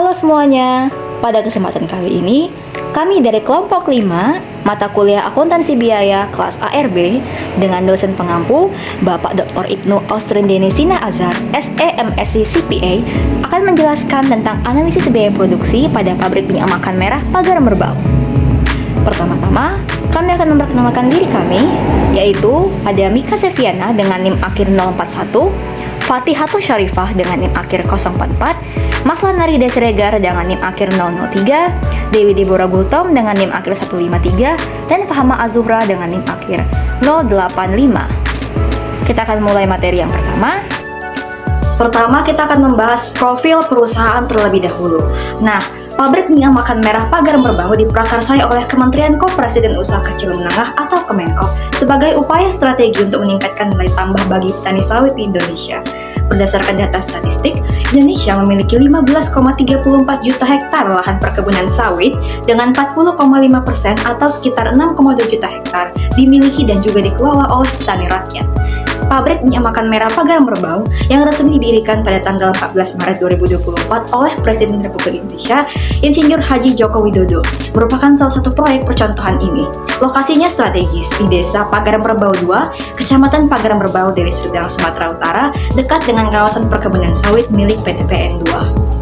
Halo semuanya, pada kesempatan kali ini, kami dari kelompok 5, mata kuliah akuntansi biaya kelas ARB, dengan dosen pengampu, Bapak Dr. Ibnu Austrin Denisina Azhar, SEMSc CPA, akan menjelaskan tentang analisis biaya produksi pada pabrik minyak makan merah Pagar Merbau. Pertama-tama, kami akan memperkenalkan diri kami, yaitu ada Mika Seviana dengan NIM akhir 041, Fatihatul Syarifah dengan NIM akhir 044, Maslan Nari Desregar dengan NIM akhir 003, Dewi Deborah Gultom dengan NIM akhir 153, dan Fahma Azura dengan NIM akhir 085. Kita akan mulai materi yang pertama. Pertama, kita akan membahas profil perusahaan terlebih dahulu. Nah, pabrik minyak makan merah Pagar Merbau diprakarsai oleh Kementerian Koperasi dan Usaha Kecil Menengah atau Kemenkop sebagai upaya strategi untuk meningkatkan nilai tambah bagi petani sawit di Indonesia. Berdasarkan data statistik, Indonesia memiliki 15,34 juta hektar lahan perkebunan sawit dengan 40,5% atau sekitar 6,2 juta hektar dimiliki dan juga dikelola oleh petani rakyat. Pabrik minyak makan merah Pagar Merbau yang resmi didirikan pada tanggal 14 Maret 2024 oleh Presiden Republik Indonesia Insinyur Haji Joko Widodo merupakan salah satu proyek percontohan ini. Lokasinya strategis di Desa Pagar Merbau 2, Kecamatan Pagar Merbau, Deli Serdang, Sumatera Utara, dekat dengan kawasan perkebunan sawit milik PT PN 2.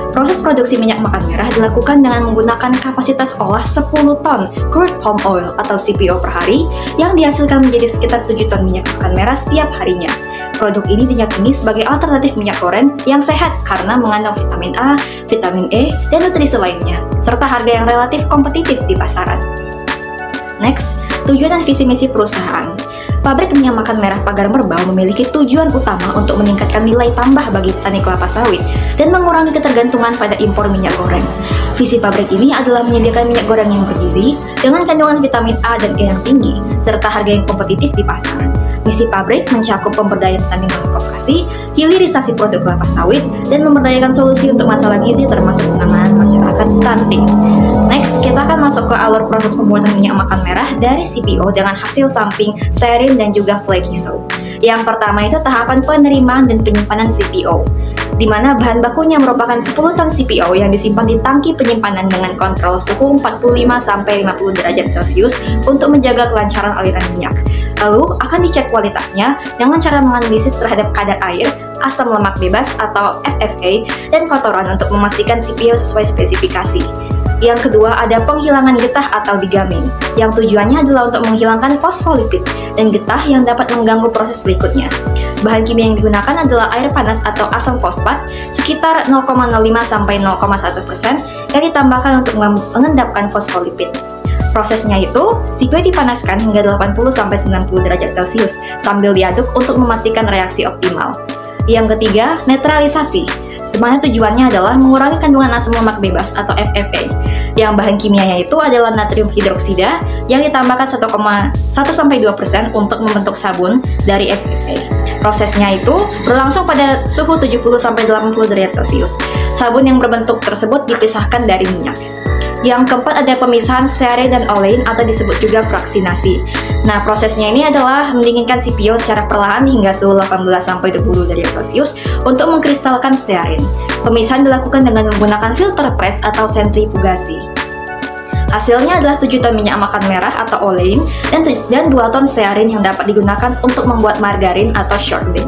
Proses produksi minyak makan merah dilakukan dengan menggunakan kapasitas olah 10 ton crude palm oil atau CPO per hari yang dihasilkan menjadi sekitar 7 ton minyak makan merah setiap harinya. Produk ini diyakini sebagai alternatif minyak goreng yang sehat karena mengandung vitamin A, vitamin E, dan nutrisi lainnya, serta harga yang relatif kompetitif di pasaran. Next, tujuan dan visi misi perusahaan. Pabrik minyak makan merah Pagar Merbau memiliki tujuan utama untuk meningkatkan nilai tambah bagi petani kelapa sawit dan mengurangi ketergantungan pada impor minyak goreng. Visi pabrik ini adalah menyediakan minyak goreng yang bergizi dengan kandungan vitamin A dan E yang tinggi, serta harga yang kompetitif di pasar. Misi pabrik mencakup pemberdayaan petani melalui koperasi, hilirisasi produk kelapa sawit, dan memberdayakan solusi untuk masalah gizi termasuk penanganan masyarakat stunting. Next, kita akan masuk ke alur proses pembuatan minyak makan merah dari CPO dengan hasil samping, stearin, dan juga flaky soap. Yang pertama itu tahapan penerimaan dan penyimpanan CPO, di mana bahan bakunya merupakan 10 ton CPO yang disimpan di tangki penyimpanan dengan kontrol suhu 45-50 derajat Celcius untuk menjaga kelancaran aliran minyak. Lalu akan dicek kualitasnya dengan cara menganalisis terhadap kadar air, asam lemak bebas atau FFA, dan kotoran untuk memastikan CPO sesuai spesifikasi. Yang kedua ada penghilangan getah atau digaming, yang tujuannya adalah untuk menghilangkan fosfolipid dan getah yang dapat mengganggu proses berikutnya. Bahan kimia yang digunakan adalah air panas atau asam fosfat sekitar 0,05-0,1% yang ditambahkan untuk mengendapkan fosfolipid. Prosesnya itu, CPO dipanaskan hingga 80-90 derajat Celcius sambil diaduk untuk memastikan reaksi optimal. Yang ketiga, netralisasi, di mana tujuannya adalah mengurangi kandungan asam lemak bebas atau FFA. Yang bahan kimianya itu adalah natrium hidroksida yang ditambahkan 1,1-2% untuk membentuk sabun dari FFA. Prosesnya itu berlangsung pada suhu 70-80 derajat Celcius. Sabun yang berbentuk tersebut dipisahkan dari minyak. Yang keempat ada pemisahan stearin dan olein atau disebut juga fraksinasi. Nah, prosesnya ini adalah mendinginkan CPO secara perlahan hingga suhu 18-20 derajat Celcius untuk mengkristalkan stearin. Pemisahan dilakukan dengan menggunakan filter press atau sentrifugasi. Hasilnya adalah 7 ton minyak makan merah atau olein dan 2 ton stearin yang dapat digunakan untuk membuat margarin atau shortening.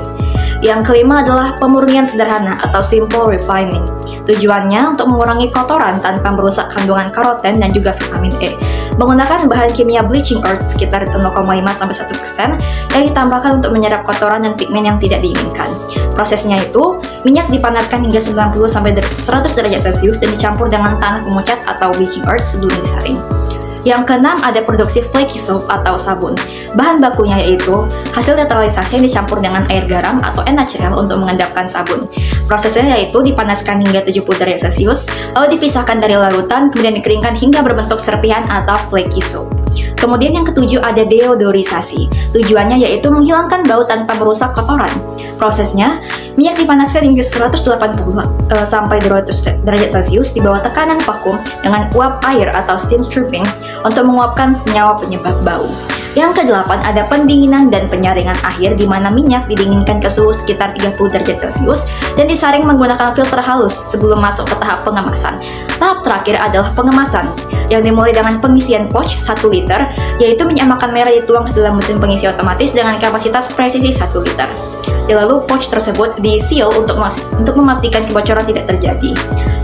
Yang kelima adalah pemurnian sederhana atau simple refining. Tujuannya untuk mengurangi kotoran tanpa merusak kandungan karoten dan juga vitamin E. Menggunakan bahan kimia bleaching earth sekitar 0,5-1% yang ditambahkan untuk menyerap kotoran dan pigmen yang tidak diinginkan. Prosesnya itu, minyak dipanaskan hingga 90-100 derajat Celcius dan dicampur dengan tanah pemucat atau bleaching earth sebelum disaring. Yang keenam ada produksi flaky soap atau sabun. Bahan bakunya yaitu hasil netralisasi yang dicampur dengan air garam atau NaCl untuk mengendapkan sabun. Prosesnya yaitu dipanaskan hingga 70 derajat Celcius, lalu dipisahkan dari larutan, kemudian dikeringkan hingga berbentuk serpihan atau flaky soap. Kemudian yang ketujuh ada deodorisasi. Tujuannya yaitu menghilangkan bau tanpa merusak kotoran. Prosesnya, Minyak dipanaskan hingga 180 sampai 200 derajat Celcius di bawah tekanan vakum dengan uap air atau steam stripping untuk menguapkan senyawa penyebab bau. Yang kedelapan, ada pendinginan dan penyaringan akhir di mana minyak didinginkan ke suhu sekitar 30 derajat Celcius dan disaring menggunakan filter halus sebelum masuk ke tahap pengemasan. Tahap terakhir adalah pengemasan, yang dimulai dengan pengisian pouch 1 liter, yaitu minyak makan merah dituang ke dalam mesin pengisi otomatis dengan kapasitas presisi 1 liter. Lalu pouch tersebut di-seal untuk memastikan kebocoran tidak terjadi.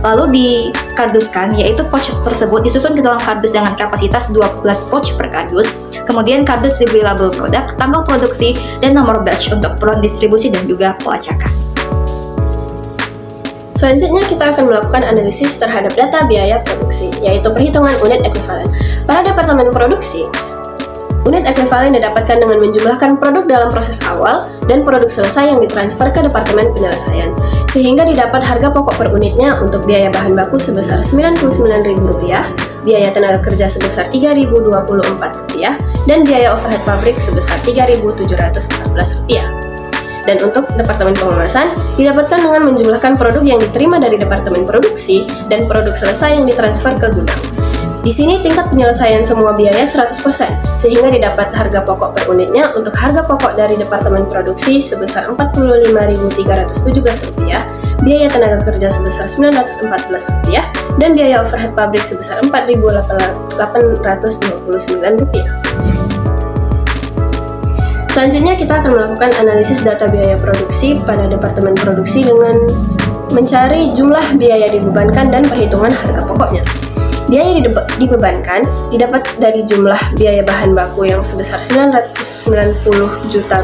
Lalu dikarduskan, yaitu pouch tersebut disusun ke dalam kardus dengan kapasitas 12 pouch per kardus. Kemudian kardus diberi label produk, tanggal produksi, dan nomor batch untuk keperluan distribusi dan juga pelacakan. Selanjutnya kita akan melakukan analisis terhadap data biaya produksi, yaitu perhitungan unit ekuivalen. Pada Departemen Produksi, unit ekuivalen didapatkan dengan menjumlahkan produk dalam proses awal dan produk selesai yang ditransfer ke Departemen Penyelesaian, sehingga didapat harga pokok per unitnya untuk biaya bahan baku sebesar Rp99.000, biaya tenaga kerja sebesar Rp3.024, dan biaya overhead pabrik sebesar Rp3.714. Dan untuk Departemen Pengemasan, didapatkan dengan menjumlahkan produk yang diterima dari Departemen Produksi dan produk selesai yang ditransfer ke gudang. Di sini tingkat penyelesaian semua biaya 100%, sehingga didapat harga pokok per unitnya untuk harga pokok dari Departemen Produksi sebesar Rp45.317, biaya tenaga kerja sebesar Rp914, dan biaya overhead pabrik sebesar Rp4.829. Selanjutnya kita akan melakukan analisis data biaya produksi pada Departemen Produksi dengan mencari jumlah biaya dibebankan dan perhitungan harga pokoknya. Biaya dibebankan didapat dari jumlah biaya bahan baku yang sebesar Rp990 juta,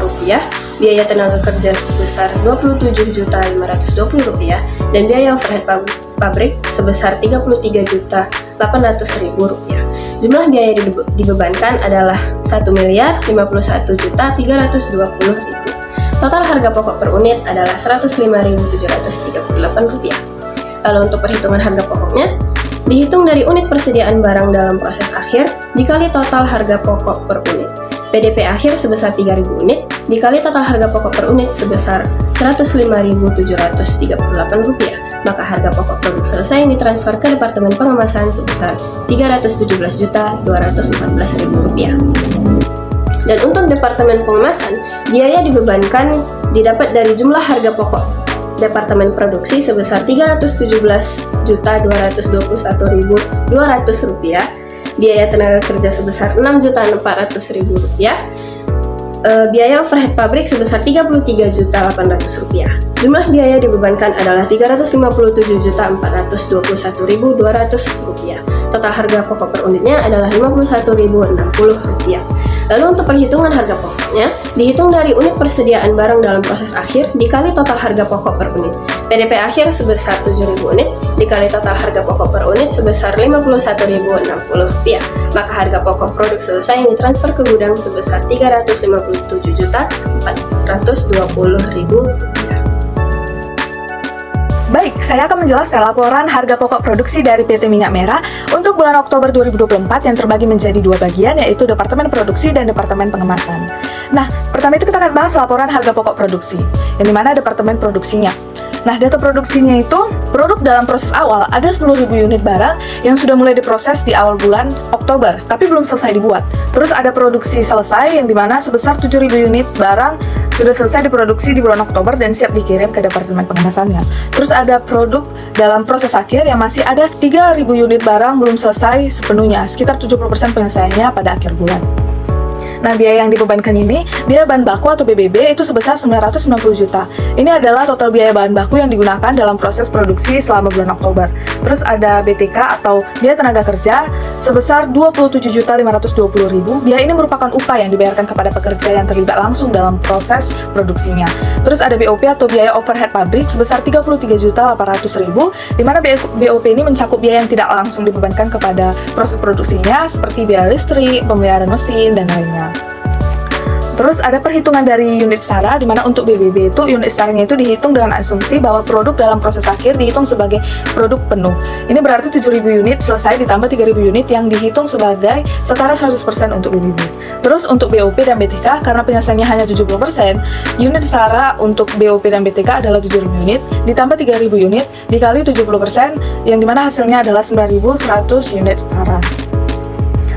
biaya tenaga kerja sebesar Rp27.520, dan biaya overhead pabrik sebesar Rp33.800.000. Jumlah biaya dibebankan adalah Rp1.051.320.000. Total harga pokok per unit adalah Rp105.738. Lalu untuk perhitungan harga pokoknya, dihitung dari unit persediaan barang dalam proses akhir dikali total harga pokok per unit. PDP akhir sebesar 3.000 unit dikali total harga pokok per unit sebesar Rp105.738, maka harga pokok produk selesai yang ditransfer ke Departemen Pengemasan sebesar Rp317.214.000. Dan untuk Departemen Pengemasan, biaya dibebankan didapat dari jumlah harga pokok Departemen Produksi sebesar Rp317.221.200, biaya tenaga kerja sebesar Rp6.400.000, biaya overhead pabrik sebesar Rp33.800. Jumlah biaya dibebankan adalah Rp357.421.200. Total harga pokok per unitnya adalah Rp51.060. Lalu untuk perhitungan harga pokoknya, dihitung dari unit persediaan barang dalam proses akhir dikali total harga pokok per unit. PDP akhir sebesar 7.000 unit dikali total harga pokok per unit sebesar Rp51.060. Maka harga pokok produk selesai yang ditransfer ke gudang sebesar Rp357.420.000. Baik, saya akan menjelaskan laporan harga pokok produksi dari PT Minyak Merah untuk bulan Oktober 2024 yang terbagi menjadi dua bagian, yaitu Departemen Produksi dan Departemen Pengemasan. Nah, pertama itu kita akan bahas laporan harga pokok produksi, yang dimana Departemen Produksinya. Nah, data produksinya itu, produk dalam proses awal ada 10.000 unit barang yang sudah mulai diproses di awal bulan Oktober, tapi belum selesai dibuat. Terus ada produksi selesai yang dimana sebesar 7.000 unit barang sudah selesai diproduksi di bulan Oktober dan siap dikirim ke Departemen Pengemasannya. Terus ada produk dalam proses akhir yang masih ada 3.000 unit barang belum selesai sepenuhnya, sekitar 70% penyelesaiannya pada akhir bulan. Nah, biaya yang dibebankan ini, biaya bahan baku atau BBB itu sebesar 990 juta. Ini adalah total biaya bahan baku yang digunakan dalam proses produksi selama bulan Oktober. Terus ada BTK atau biaya tenaga kerja sebesar 27.520.000. Biaya ini merupakan upah yang dibayarkan kepada pekerja yang terlibat langsung dalam proses produksinya. Terus ada BOP atau biaya overhead pabrik sebesar 33.800.000, di mana BOP ini mencakup biaya yang tidak langsung dibebankan kepada proses produksinya seperti biaya listrik, pemeliharaan mesin, dan lainnya. Terus ada perhitungan dari unit setara, di mana untuk BBB itu unit setaranya itu dihitung dengan asumsi bahwa produk dalam proses akhir dihitung sebagai produk penuh. Ini berarti 7.000 unit selesai ditambah 3.000 unit yang dihitung sebagai setara 100% untuk BBB. Terus untuk BOP dan BTK, karena penyelesaiannya hanya 70%, unit setara untuk BOP dan BTK adalah 7.000 unit, ditambah 3.000 unit, dikali 70%, yang dimana hasilnya adalah 9.100 unit setara.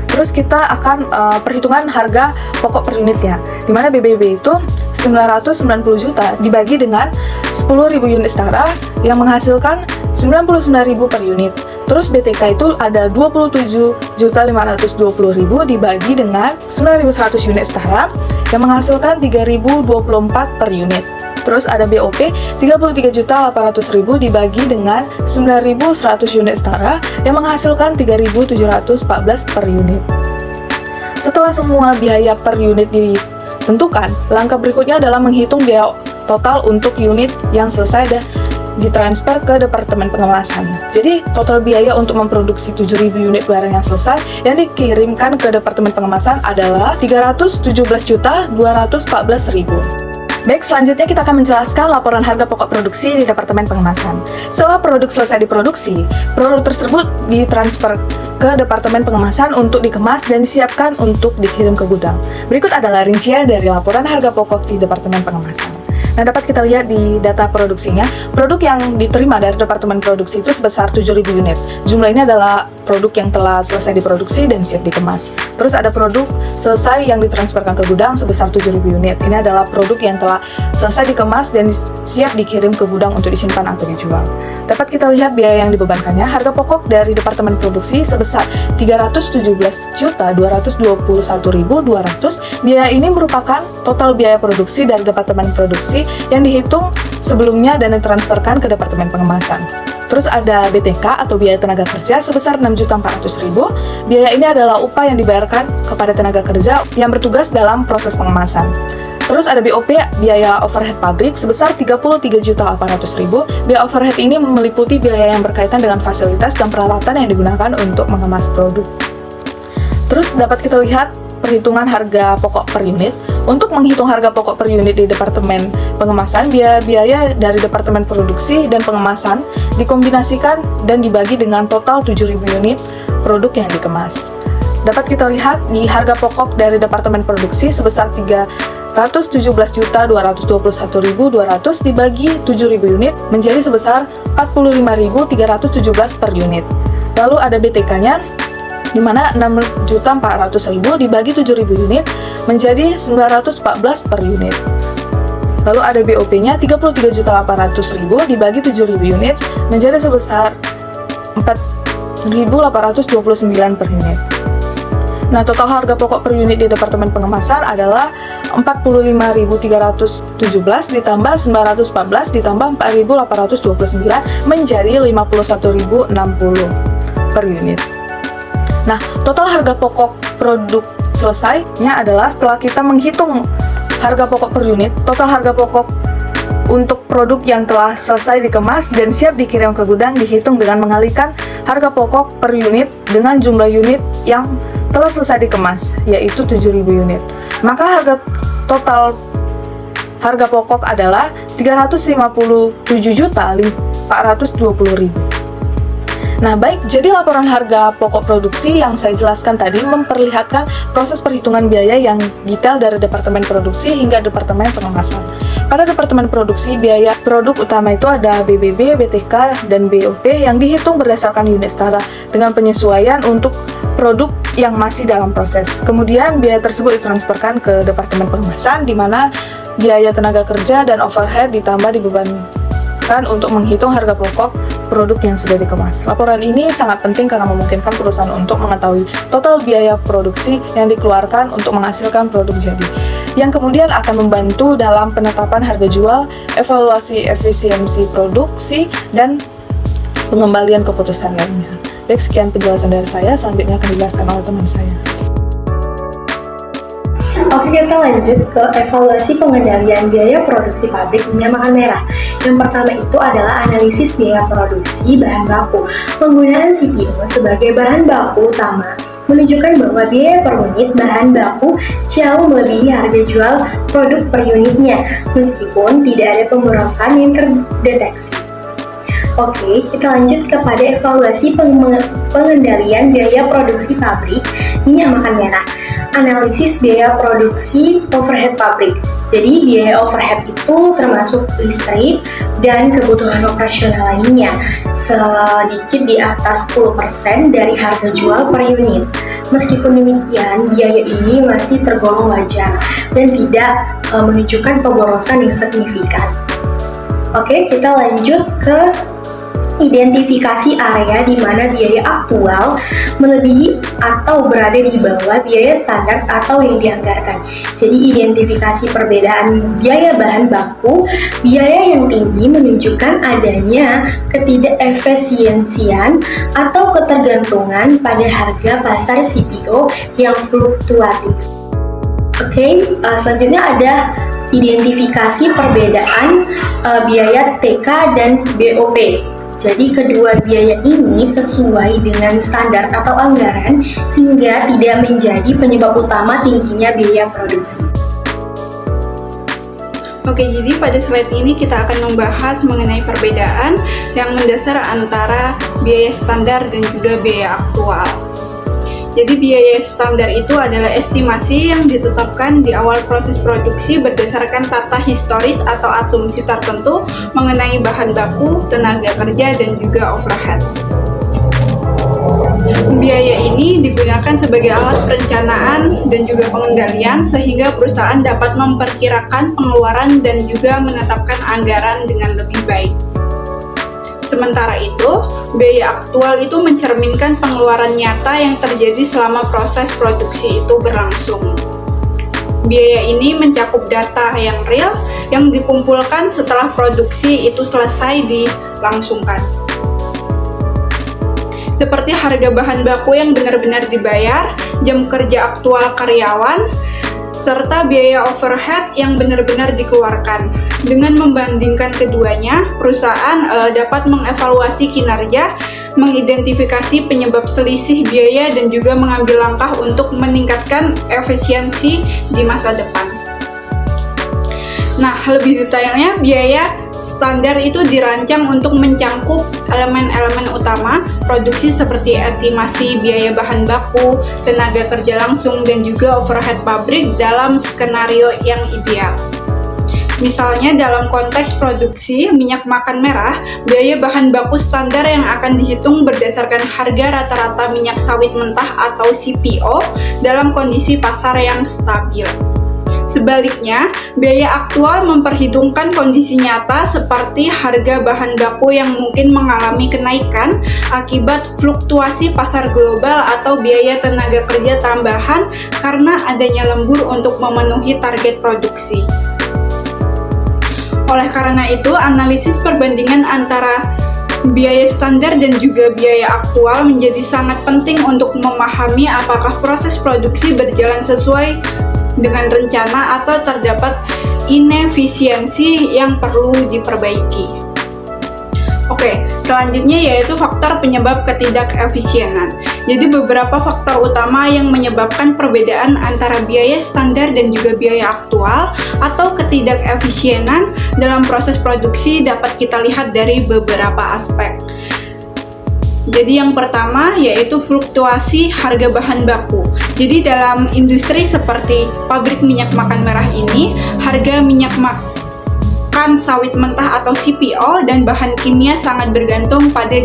Terus kita akan perhitungan harga pokok per unitnya, di mana BBB itu 990 juta dibagi dengan 10.000 unit setara yang menghasilkan 99.000 per unit. Terus BTK itu ada 27.520.000 dibagi dengan 9.100 unit setara yang menghasilkan 3.024 per unit. Terus ada BOP 33.800.000 dibagi dengan 9.100 unit setara yang menghasilkan 3.714 per unit. Setelah semua biaya per unit ditentukan, langkah berikutnya adalah menghitung biaya total untuk unit yang selesai dan ditransfer ke Departemen Pengemasan. Jadi, total biaya untuk memproduksi 7.000 unit barang yang selesai yang dikirimkan ke Departemen Pengemasan adalah 317.214.000. Baik, selanjutnya kita akan menjelaskan laporan harga pokok produksi di Departemen Pengemasan. Setelah produk selesai diproduksi, produk tersebut ditransfer ke Departemen Pengemasan untuk dikemas dan disiapkan untuk dikirim ke gudang. Berikut adalah rincian dari laporan harga pokok di Departemen Pengemasan. Nah, dapat kita lihat di data produksinya, produk yang diterima dari Departemen Produksi itu sebesar 7.000 unit. Jumlah ini adalah produk yang telah selesai diproduksi dan siap dikemas. Terus ada produk selesai yang ditransferkan ke gudang sebesar 7.000 unit. Ini adalah produk yang telah selesai dikemas dan siap dikirim ke gudang untuk disimpan atau dijual. Dapat kita lihat biaya yang dibebankannya. Harga pokok dari Departemen Produksi sebesar 317.221.200. Biaya ini merupakan total biaya produksi dari Departemen Produksi yang dihitung sebelumnya dan ditransferkan ke Departemen Pengemasan. Terus ada BTK atau biaya tenaga kerja sebesar 6.400.000. Biaya ini adalah upah yang dibayarkan kepada tenaga kerja yang bertugas dalam proses pengemasan. Terus ada BOP, biaya overhead pabrik sebesar 33.800.000. Biaya overhead ini meliputi biaya yang berkaitan dengan fasilitas dan peralatan yang digunakan untuk mengemas produk. Terus dapat kita lihat perhitungan harga pokok per unit. Untuk menghitung harga pokok per unit di Departemen Pengemasan, biaya dari Departemen Produksi dan Pengemasan dikombinasikan dan dibagi dengan total 7.000 unit produk yang dikemas. Dapat kita lihat di harga pokok dari Departemen Produksi sebesar 317.221.200 dibagi 7.000 unit menjadi sebesar 45.317 per unit. Lalu ada BTK-nya, di mana 6.400.000 dibagi 7.000 unit menjadi 914 per unit. Lalu ada BOP-nya 33.800.000 dibagi 7.000 unit menjadi sebesar 4.829 per unit. Nah, total harga pokok per unit di Departemen Pengemasan adalah 45.317 ditambah 914 ditambah 4.829 menjadi 51.060 per unit. Nah, total harga pokok produk selesainya adalah setelah kita menghitung harga pokok per unit, total harga pokok untuk produk yang telah selesai dikemas dan siap dikirim ke gudang dihitung dengan mengalihkan harga pokok per unit dengan jumlah unit yang telah selesai dikemas, yaitu 7.000 unit. Maka total harga pokok adalah 357.420.000. Nah, baik, jadi laporan harga pokok produksi yang saya jelaskan tadi memperlihatkan proses perhitungan biaya yang detail dari Departemen Produksi hingga Departemen Pengemasan. Pada Departemen Produksi, biaya produk utama itu ada BBB, BTK, dan BOP yang dihitung berdasarkan unit setara dengan penyesuaian untuk produk yang masih dalam proses. Kemudian, biaya tersebut ditransferkan ke Departemen Pengemasan, di mana biaya tenaga kerja dan overhead ditambah dibebankan untuk menghitung harga pokok produk yang sudah dikemas. Laporan ini sangat penting karena memungkinkan perusahaan untuk mengetahui total biaya produksi yang dikeluarkan untuk menghasilkan produk jadi, yang kemudian akan membantu dalam penetapan harga jual, evaluasi efisiensi produksi, dan pengembalian keputusan lainnya. Baik, sekian penjelasan dari saya. Selanjutnya akan dijelaskan oleh teman saya. Oke, kita lanjut ke evaluasi pengendalian biaya produksi pabrik minyak makan merah. Yang pertama itu adalah analisis biaya produksi bahan baku. Penggunaan CPO sebagai bahan baku utama menunjukkan bahwa biaya per unit bahan baku jauh melebihi harga jual produk per unitnya, meskipun tidak ada pemborosan yang terdeteksi. Oke, kita lanjut kepada evaluasi pengendalian biaya produksi pabrik minyak makan merah. Analisis biaya produksi overhead pabrik. Jadi biaya overhead itu termasuk listrik dan kebutuhan operasional lainnya, sedikit di atas 10% dari harga jual per unit. Meskipun demikian, biaya ini masih tergolong wajar dan tidak menunjukkan pemborosan yang signifikan. Oke, kita lanjut ke identifikasi area di mana biaya aktual melebihi atau berada di bawah biaya standar atau yang dianggarkan. Jadi identifikasi perbedaan biaya bahan baku, biaya yang tinggi menunjukkan adanya ketidakefisiensian atau ketergantungan pada harga pasar CPO yang fluktuatif. Oke, selanjutnya ada identifikasi perbedaan biaya TK dan BOP. Jadi kedua biaya ini sesuai dengan standar atau anggaran sehingga tidak menjadi penyebab utama tingginya biaya produksi. Oke, jadi pada slide ini kita akan membahas mengenai perbedaan yang mendasar antara biaya standar dan juga biaya aktual. Jadi biaya standar itu adalah estimasi yang ditetapkan di awal proses produksi berdasarkan tata historis atau asumsi tertentu mengenai bahan baku, tenaga kerja, dan juga overhead. Biaya ini digunakan sebagai alat perencanaan dan juga pengendalian sehingga perusahaan dapat memperkirakan pengeluaran dan juga menetapkan anggaran dengan lebih baik. Sementara itu, biaya aktual itu mencerminkan pengeluaran nyata yang terjadi selama proses produksi itu berlangsung. Biaya ini mencakup data yang real yang dikumpulkan setelah produksi itu selesai dilangsungkan. Seperti harga bahan baku yang benar-benar dibayar, jam kerja aktual karyawan, serta biaya overhead yang benar-benar dikeluarkan. Dengan membandingkan keduanya, perusahaan dapat mengevaluasi kinerja, mengidentifikasi penyebab selisih biaya, dan juga mengambil langkah untuk meningkatkan efisiensi di masa depan. Nah, lebih detailnya, biaya standar itu dirancang untuk mencangkup elemen-elemen utama produksi seperti estimasi biaya bahan baku, tenaga kerja langsung, dan juga overhead pabrik dalam skenario yang ideal. Misalnya dalam konteks produksi minyak makan merah, biaya bahan baku standar yang akan dihitung berdasarkan harga rata-rata minyak sawit mentah atau CPO dalam kondisi pasar yang stabil. Sebaliknya, biaya aktual memperhitungkan kondisi nyata seperti harga bahan baku yang mungkin mengalami kenaikan akibat fluktuasi pasar global atau biaya tenaga kerja tambahan karena adanya lembur untuk memenuhi target produksi. Oleh karena itu, analisis perbandingan antara biaya standar dan juga biaya aktual menjadi sangat penting untuk memahami apakah proses produksi berjalan sesuai dengan rencana atau terdapat inefisiensi yang perlu diperbaiki. Oke, selanjutnya yaitu faktor penyebab ketidakefisienan. Jadi beberapa faktor utama yang menyebabkan perbedaan antara biaya standar dan juga biaya aktual atau ketidakefisienan dalam proses produksi dapat kita lihat dari beberapa aspek. Jadi yang pertama yaitu fluktuasi harga bahan baku. Jadi dalam industri seperti pabrik minyak makan merah ini, harga minyak makan sawit mentah atau CPO dan bahan kimia sangat bergantung pada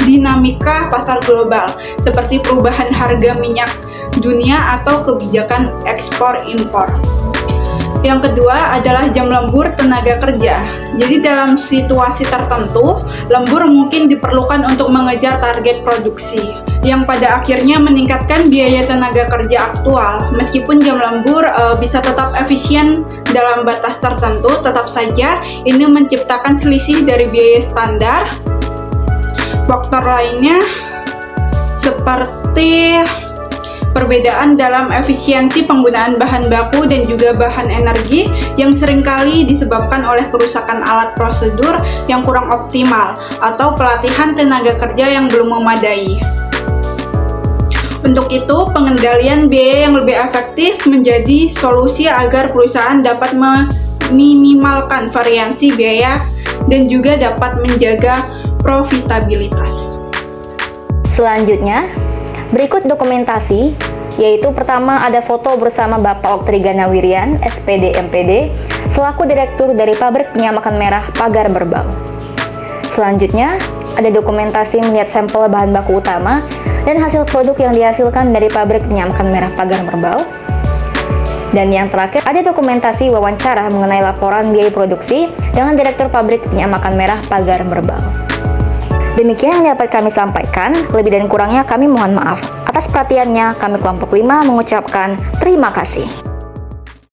dinamika pasar global, seperti perubahan harga minyak dunia atau kebijakan ekspor-impor. Yang kedua adalah jam lembur tenaga kerja. Jadi dalam situasi tertentu, lembur mungkin diperlukan untuk mengejar target produksi, yang pada akhirnya meningkatkan biaya tenaga kerja aktual. Meskipun jam lembur bisa tetap efisien dalam batas tertentu, tetap saja ini menciptakan selisih dari biaya standar. Faktor lainnya seperti perbedaan dalam efisiensi penggunaan bahan baku dan juga bahan energi yang seringkali disebabkan oleh kerusakan alat prosedur yang kurang optimal atau pelatihan tenaga kerja yang belum memadai. Untuk itu, pengendalian biaya yang lebih efektif menjadi solusi agar perusahaan dapat meminimalkan variasi biaya dan juga dapat menjaga profitabilitas. Selanjutnya, berikut dokumentasi, yaitu pertama ada foto bersama Bapak Oktrigana Wirian, SPD MPD, selaku Direktur dari Pabrik Penyamakan Merah Pagar Merbau. Selanjutnya, ada dokumentasi melihat sampel bahan baku utama dan hasil produk yang dihasilkan dari Pabrik Penyamakan Merah Pagar Merbau. Dan yang terakhir, ada dokumentasi wawancara mengenai laporan biaya produksi dengan Direktur Pabrik Penyamakan Merah Pagar Merbau. Demikian yang dapat kami sampaikan, lebih dan kurangnya kami mohon maaf. Atas perhatiannya, kami kelompok 5 mengucapkan terima kasih.